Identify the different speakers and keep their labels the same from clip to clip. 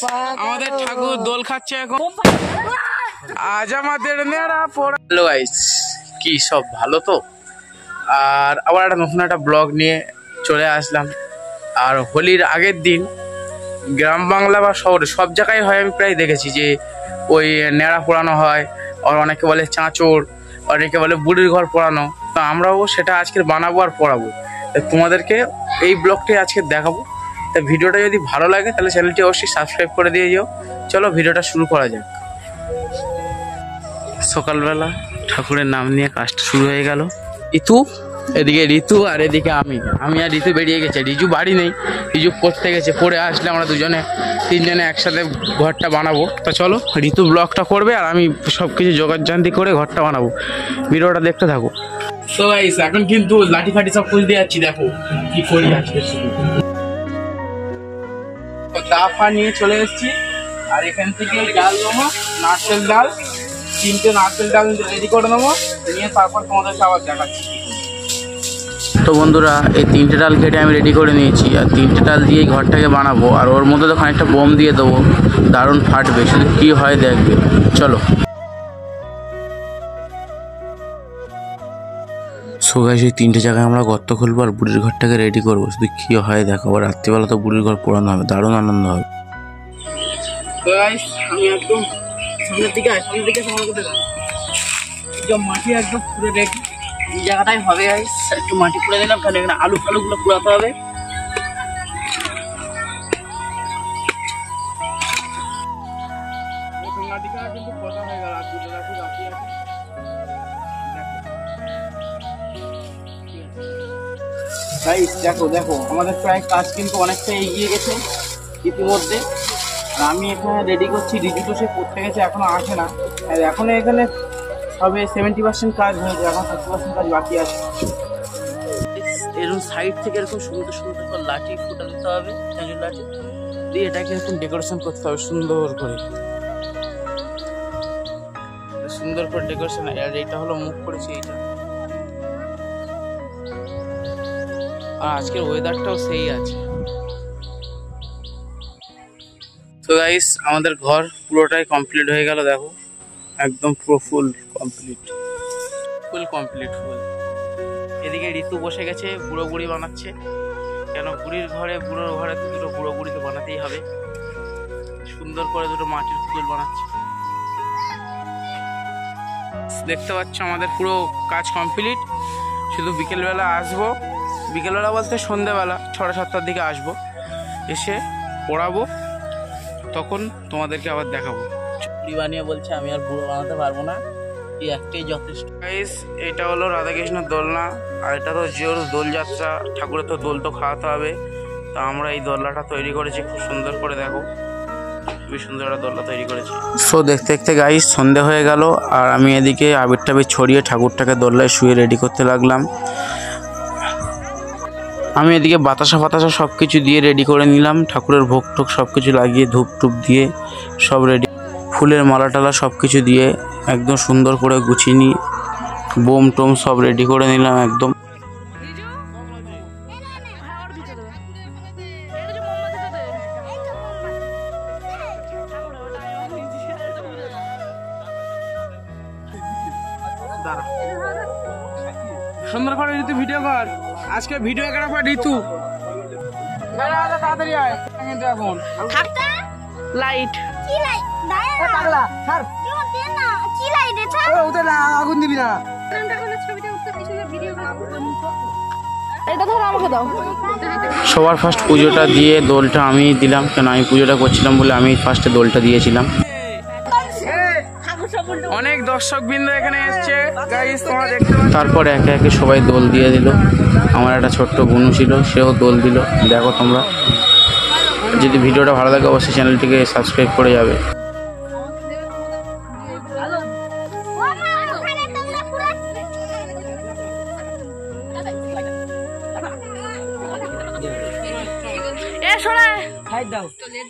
Speaker 1: আমাদের ঠাকুর দোল খাচ্ছে এখন। আজ আমাদের নেড়া পড়া। হ্যালো গাইস, কি সব ভালো তো? আর আবার একটা নতুন একটা ব্লগ নিয়ে চলে আসলাম। আর হোলির আগের দিন গ্রাম বাংলা বা শহরে সব জায়গায় হয়, আমি প্রায় দেখেছি যে ওই নেড়া পোড়ানো হয়। আর অনেকে বলে চাঁচড়, অনেকে বলে বুড়ির ঘর পোড়ানো। তো আমরাও সেটা আজকে বানাবো আর পড়াবো। তোমাদেরকে এই ব্লগটি আজকে দেখাবো। তা ভিডিওটা যদি ভালো লাগে তাহলে চ্যানেলটি অবশ্যই সাবস্ক্রাইব করে দিয়ে যাও। চলো ভিডিওটা শুরু করা যাক। সকালবেলা ঠাকুরের নাম নিয়ে কাজটা শুরু হয়ে গেল। ঋতু এদিকে, ঋতু আর এদিকে আমি আর ঋতু বেরিয়ে গেছে। রিজু বাড়ি নেই, রিজু পড়তে গেছে। পড়ে আসলে আমরা তিনজনে একসাথে ঘরটা বানাবো। তো চলো, ঋতু ব্লগটা করবে আর আমি সব কিছু জোগাড়জান্তি করে ঘরটা বানাবো। ভিডিওটা দেখতে থাকো। তো গাইস এখন কিন্তু লাঠি ফাটি সব খুলতে যাচ্ছি। দেখো কি করি আজকে। দা ফা নিয়ে চলে এসেছি। আর এখান থেকে ডাল নেবো, নারকেল ডাল, 3টে নারকেল ডাল রেডি করে নেবো, নিয়ে তারপর তোমাদেরকে আবার দেখাচ্ছি। তো বন্ধুরা, এই 3টে ডাল কেটে আমি রেডি করে নিয়েছি। আর 3টে ডাল দিয়েই ঘরটাকে বানাবো। আর ওর মধ্যে তো খানিকটা বোম দিয়ে দেবো, দারুণ ফাটবে। শুধু কী হয় দেখবে, চলো। সো গাইস, এই 3টে জায়গায় আমরা গর্ত খুলবো আর বুড়ির ঘরটাকে রেডি করবো। শুধু কী হয় দেখো। আবার রাত্রিবেলা তো বুড়ির ঘর পোড়ানো হবে, দারুণ আনন্দ হবে। তো গাইস আমি একদম সামনের দিকে মাটি একদম পুরো রেডি। এই জায়গাটাই হবে গাইস। একটু মাটি পুড়ে দিলাম, কারণ এখানে আলু ফালুগুলো পুড়াতে হবে। দেখো দেখো আমাদের প্রায় কাজ কিন্তু অনেকটা এগিয়ে গেছে ইতিমধ্যে। আর আমি এখানে রেডি করছি। রিজু তো সে পড়তে গেছে, এখনো আসে না। আর এখনো এখানে সবে 70% কাজ হয়েছে, এখন 30% কাজ বাকি আছে। এরকম সাইড থেকে এরকম সুন্দর সুন্দর করে লাঠি ফুটা দিতে হবে, লাঠি দিয়ে এটাকে এরকম ডেকোরেশন করতে হবে সুন্দর করে ডেকোরেশন। আর এইটা হলো মুখ করেছে এইটা। আর আজকের ওয়েদারটাও সেই আছে। তো গাইস আমাদের ঘর পুরোটাই কমপ্লিট হয়ে গেল। দেখো একদম পুরো ফুল কমপ্লিট। এদিকে ঋতু বসে গেছে, বুড়ো বুড়ি বানাচ্ছে। কেন বুড়োর ঘরে তো দুটো বুড়ো বুড়ি তো বানাতেই হবে। সুন্দর করে দুটো মাটির পুতুল বানাচ্ছে। দেখতে পাচ্ছ আমাদের পুরো কাজ কমপ্লিট। শুধু বিকেলবেলা আসবো, বিকেলবেলা বলতে সন্ধ্যেবেলা 6-7টার দিকে আসবো। এসে পড়াবো, তখন তোমাদেরকে আবার দেখাবো। বুড়ি বানিয়ে বলছে আমি আর বুড়ো বানাতে পারবো না, এই একটাই যথেষ্ট। গাইস এটা হলো রাধাকৃষ্ণের দোলনা। আর এটা তো জোর দোলযাত্রা, ঠাকুরের তো দোল তো খাওয়াতে হবে। তো আমরা এই দোলনাটা তৈরি করেছি খুব সুন্দর করে। দেখো খুবই সুন্দর একটা দোলনা তৈরি করেছি। সো দেখতে দেখতে গাইস সন্ধে হয়ে গেল। আর আমি এদিকে আবির টাবির ছড়িয়ে ঠাকুরটাকে দোলনায় শুয়ে রেডি করতে লাগলাম। আমি এদিকে বাতাসা ফাতাসা সব কিছু দিয়ে রেডি করে নিলাম। ঠাকুরের ভোগ টোক সব কিছু লাগিয়ে ধূপ টুপ দিয়ে সব রেডি। ফুলের মালা টালা সব কিছু দিয়ে একদম সুন্দর করে গুছিয়ে নিয়ে বোম টোম সব রেডি করে নিলাম একদম। সুন্দর করে ঋতু ভিডিও কর। আজকে ভিডিও করার পর ঋতু তাড়াতাড়ি আয়। এখন লাইট আগুন দিবি না। সবার ফার্স্ট পুজোটা দিয়ে দোলটা আমি দিলাম। কেন আমি পুজোটা করছিলাম বলে আমি ফার্স্টে দোলটা দিয়েছিলাম। অনেক দর্শকবৃন্দ এখানে এসছে গাইস, তোমরা দেখতে পাচ্ছ। তারপর একে একে সবাই দোল দিয়ে দিল। আমার একটা ছোট্ট বোনও ছিল, সেও দোল দিল। দেখো তোমরা, যদি ভিডিওটা ভালো লাগে অবশ্যই চ্যানেলটিকে সাবস্ক্রাইব করে যাবে।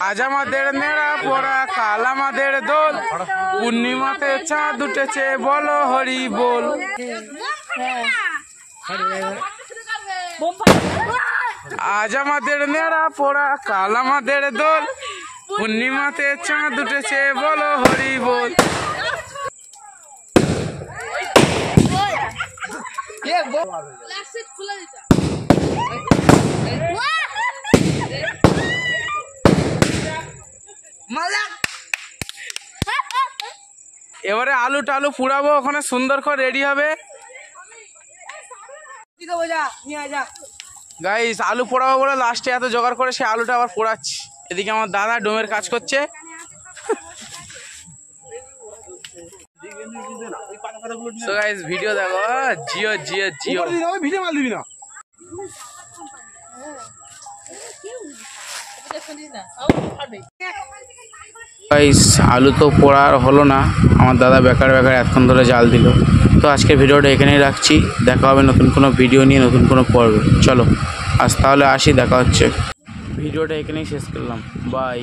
Speaker 1: আজ আমাদের নেড়া পড়া, কাল আমাদের দোল, পূর্ণিমাতে চাঁদ উঠেছে, বলো হরি বল। আজ আমাদের নেড়া পড়া, কাল আমাদের দোল, পূর্ণিমাতে চাঁদ উঠেছে বলো হরি বল। এবারে আলু টালু পুড়াবো, ওখানে সুন্দর করে রেডি হবে। গাইস আলু পোড়াবো বলে লাস্টে এত জোগাড় করে সে আলুটা আবার পোড়াচ্ছি। এদিকে আমার দাদা ডোমের কাজ করছে। সো গাইস ভিডিও দেখো, জিও জিও জিও ভিডিও মাল দিবি না। গাইস আলু তো পোড়ার হলো না, আমার দাদা বেকার বেকার এতক্ষণ ধরে জাল দিল। তো আজকের ভিডিওটা এখানেই রাখছি, দেখা হবে নতুন কোনো ভিডিও নিয়ে, নতুন কোনো পর্বে। চলো আজ তাহলে আসি, দেখা হচ্ছে। ভিডিওটা এখানেই শেষ করলাম, বাই।